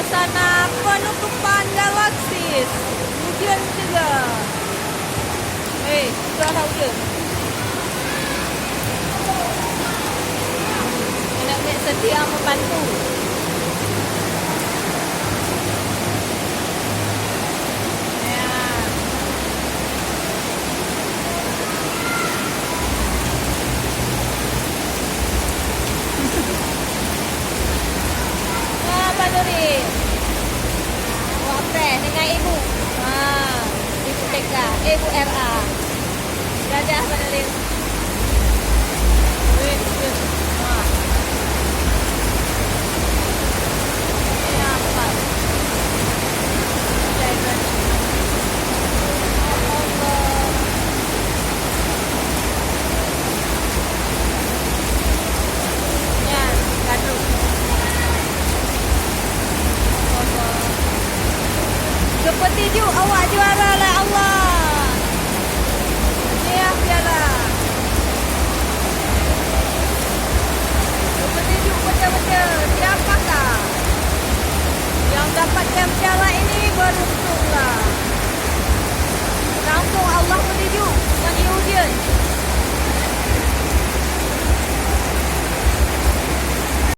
suasana penutupan Galaksis. Hujan juga. Suara hujan. Nenek sedia membantu. Pak Nurin. Buat prank dengan ibu. Ibu TK, ibu RA. Dadah Pak Nurin. Ya, Pak. Ya, gaduh. Seperti ju awak juara lah Allah. Ya piala. Seperti ju betul-betul. Siapakah yang dapatkan piala ini? Beruntunglah. Langsung Allah menuju dengan ujian.